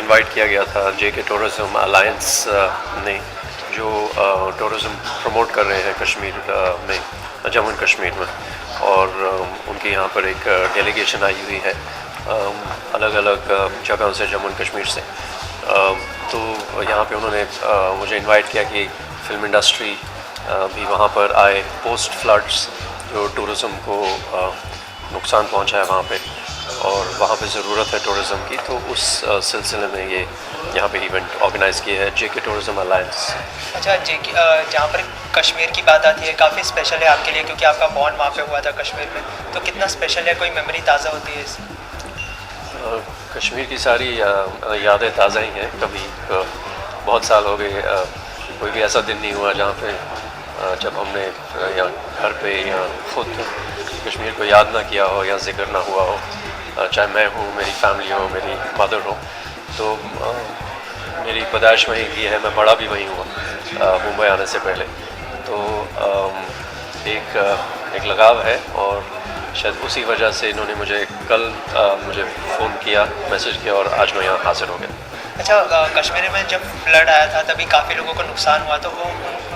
Invite किया गया था जेके टूरिज्म अलायंस ने, जो टूरिज़्म प्रमोट कर रहे हैं कश्मीर में, जम्मू एंड कश्मीर में, और उनके यहाँ पर एक डेलीगेशन आई हुई है अलग अलग जगहों से, जम्मू एंड कश्मीर से। तो यहाँ पे उन्होंने मुझे इनवाइट किया कि फ़िल्म इंडस्ट्री भी वहाँ पर आए। पोस्ट फ्लड्स जो टूरिज़्म को नुकसान पहुँचा है वहाँ पे, और वहाँ पे ज़रूरत है टूरिज़्म की, तो उस सिलसिले में ये यहाँ पे इवेंट ऑर्गेनाइज़ किया है जेके टूरिज़्म अलायंस। अच्छा, जेके जहाँ पर कश्मीर की बात आती है, काफ़ी स्पेशल है आपके लिए क्योंकि आपका बॉर्न वहाँ पे हुआ था कश्मीर में, तो कितना स्पेशल है, कोई मेमोरी ताज़ा होती है इससे? कश्मीर की सारी यादें ताज़ा ही हैं। कभी बहुत साल हो गए, कोई भी ऐसा दिन नहीं हुआ जहाँ पे जब हमने या घर पे या खुद कश्मीर को याद ना किया हो या जिक्र ना हुआ हो, चाहे मैं हूँ, मेरी फैमिली हो, मेरी मदर हो। तो मेरी पैदाइश वहीं की है, मैं बड़ा भी वहीं हुआ मुंबई आने से पहले। तो एक लगाव है, और शायद उसी वजह से इन्होंने मुझे कल मुझे फ़ोन किया, मैसेज किया, और आज मैं यहाँ हाजिर हो गया। अच्छा, कश्मीर में जब फ्लड आया था तभी काफ़ी लोगों को नुकसान हुआ, तो वो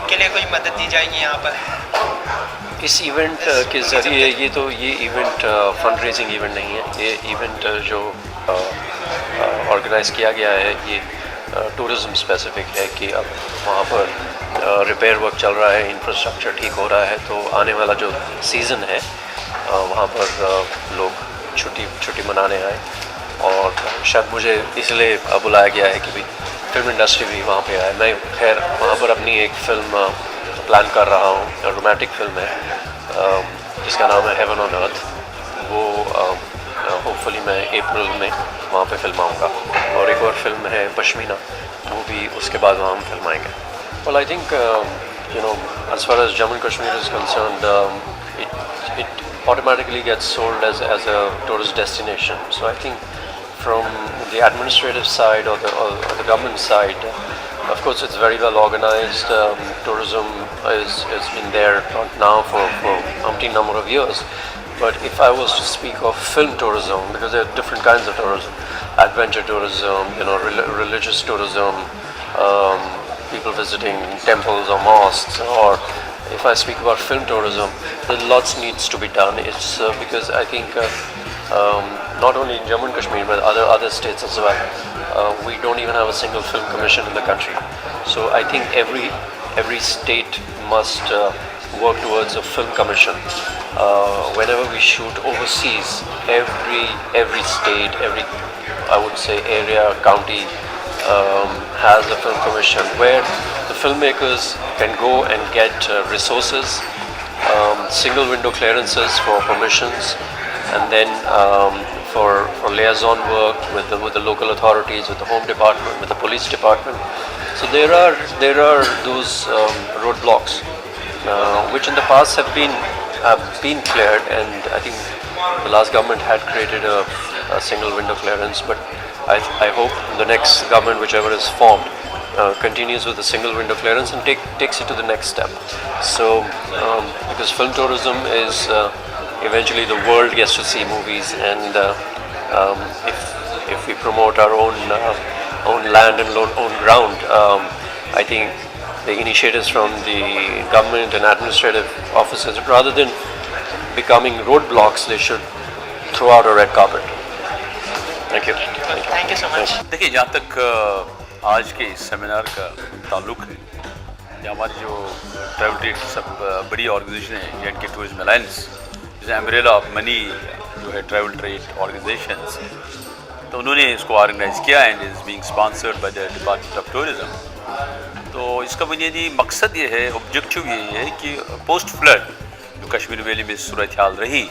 उनके लिए कोई मदद दी जाएगी यहाँ पर इस इवेंट के ज़रिए? ये इवेंट फंड रेजिंग इवेंट नहीं है। ये इवेंट जो ऑर्गेनाइज़ किया गया है, ये टूरिज़्म स्पेसिफिक है कि अब वहाँ पर रिपेयर वर्क चल रहा है, इंफ्रास्ट्रक्चर ठीक हो रहा है, तो आने वाला जो सीज़न है वहाँ पर लोग छुट्टी मनाने आए, और शायद मुझे इसलिए बुलाया गया है कि भी फिल्म इंडस्ट्री भी वहाँ पे आए। मैं खैर वहाँ पर अपनी एक फ़िल्म प्लान कर रहा हूँ, रोमांटिक फिल्म है जिसका नाम है हेवन ऑन अर्थ। वो होपफुली मैं अप्रैल में वहाँ पे फिल्माऊँगा, और एक और फिल्म है पश्मीना, वो भी उसके बाद वहाँ हम फिल्माएँगे। Well, I think as far as Jammu and Kashmir is concerned, it automatically gets sold as a tourist destination. So I think from the administrative side or the government side, of course it's very well organized. Tourism has been there not now for umpteen number of years. But if I was to speak of film tourism, because there are different kinds of tourism, adventure tourism, religious tourism, people visiting temples or mosques, or if I speak about film tourism, then lots needs to be done. It's because I think not only in Jammu and Kashmir but other states as well, we don't even have a single film commission in the country. So I think every state must work towards a film commission. Whenever we shoot overseas, every state, every, I would say, area, county has a film commission where the filmmakers can go and get resources, single window clearances for permissions, and then for liaison work with the local authorities, with the home department, with the police department. So there are those roadblocks which in the past have been cleared, and I think the last government had created a single window clearance, but I hope the next government, whichever is formed, continues with the single window clearance and takes it to the next step. So because film tourism is eventually the world gets to see movies, and if we promote our own land and own ground, I think the initiatives from the government and administrative officers, rather than becoming roadblocks, they should throw out a red carpet. Thank you. Thank you so much. देखिए, जहाँ तक आज के इस seminar का ताल्लुक है, या हमारी जो ट्रैवल ट्रेड की सब बड़ी ऑर्गेनाइजेशन है, जे.एंड.के टूरिज्म अलायंस, जैसे अम्ब्रेला ऑफ मनी जो है ट्रैवल ट्रेड ऑर्गेनाइजेशंस, तो उन्होंने इसको ऑर्गेनाइज किया and is being sponsored by the department of tourism. तो इसका बुनियादी मकसद ये है, ऑब्जेक्टिव ये है कि पोस्ट फ्लड जो कश्मीर वैली में सूरत हाल रही,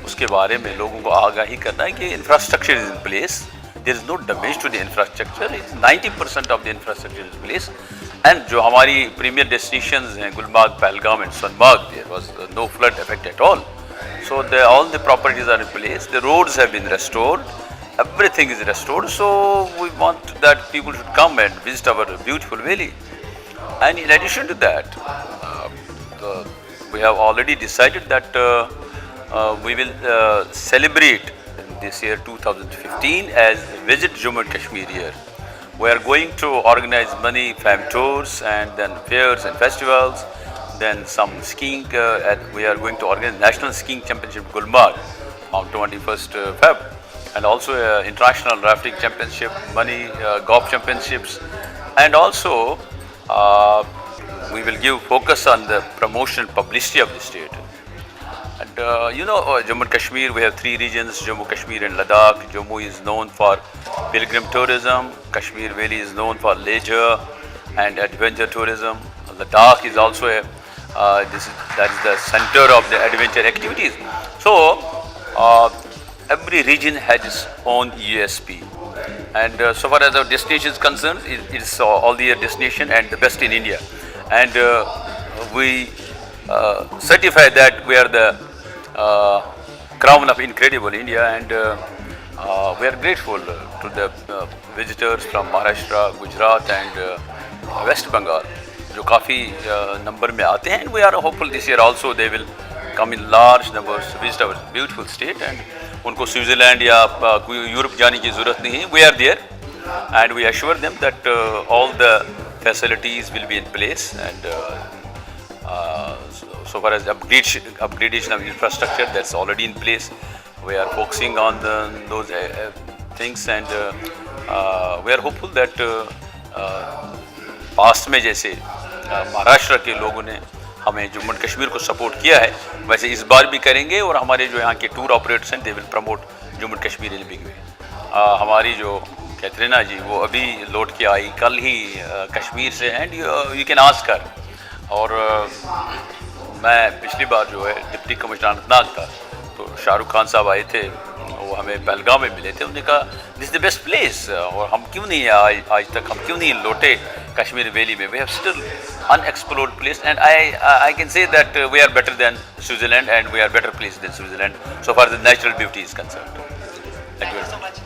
उसके बारे में लोगों को आगाही करना है कि infrastructure is in place, there is no damage to the infrastructure, 90% of the infrastructure is place. And जो हमारी प्रीमियर डेस्टिनेशंस हैं, Gulmarg, Pahalgam and Sonmarg, there was no flood effect at all. So all the properties are in place, the roads have been restored, everything is restored. So we want that people should come and visit our beautiful valley. And in addition to that, we have already decided that we will celebrate this year 2015 as Visit Jammu and Kashmir year. We are going to organize many fam tours and then fairs and festivals. Then some skiing. We are going to organize National Skiing Championship Gulmarg on 21st Feb, and also International Rafting Championship, many golf championships, and also we will give focus on the promotion publicity of the state. And Jammu and Kashmir, we have three regions, Jammu, Kashmir and Ladakh. Jammu is known for pilgrim tourism, Kashmir Valley is known for leisure and adventure tourism. Ladakh is also that is the center of the adventure activities. So every region has its own USP. And so far as our destination is concerned, it is all the destination and the best in India. And we certify that we are the crown of incredible India, and we are grateful to the visitors from Maharashtra, Gujarat and West Bengal, जो काफ़ी number में आते हैं. And we are hopeful this year also they will come in large numbers to visit our beautiful state, and उनको Switzerland या कोई Europe जाने की ज़रूरत नहीं है. We are there and we assure them that all the facilities will be in place, and so far as upgradation of infrastructure, that's already in place. We are focusing on those things, and we are hopeful that past में जैसे महाराष्ट्र के लोगों ने हमें Jammu and Kashmir को support किया है, वैसे इस बार भी करेंगे. और हमारे जो यहाँ के टूर ऑपरेटर्स हैं, they will promote Jammu and Kashmir in big way. हमारी जो कैटरीना जी वो अभी लौट के आई कल ही कश्मीर से, and you can ask her. और मैं पिछली बार जो है डिप्टी कमिश्नर अनंतनाग था, तो शाहरुख खान साहब आए थे, वो हमें पहलगाम में मिले थे. उन्होंने कहा this is the best place, और हम क्यों नहीं आज तक हम क्यों नहीं लौटे कश्मीर वैली में. We have still unexplored place, and I can say that we are better than Switzerland, and we are better place than Switzerland so far as the natural beauty is concerned. Thank you very much.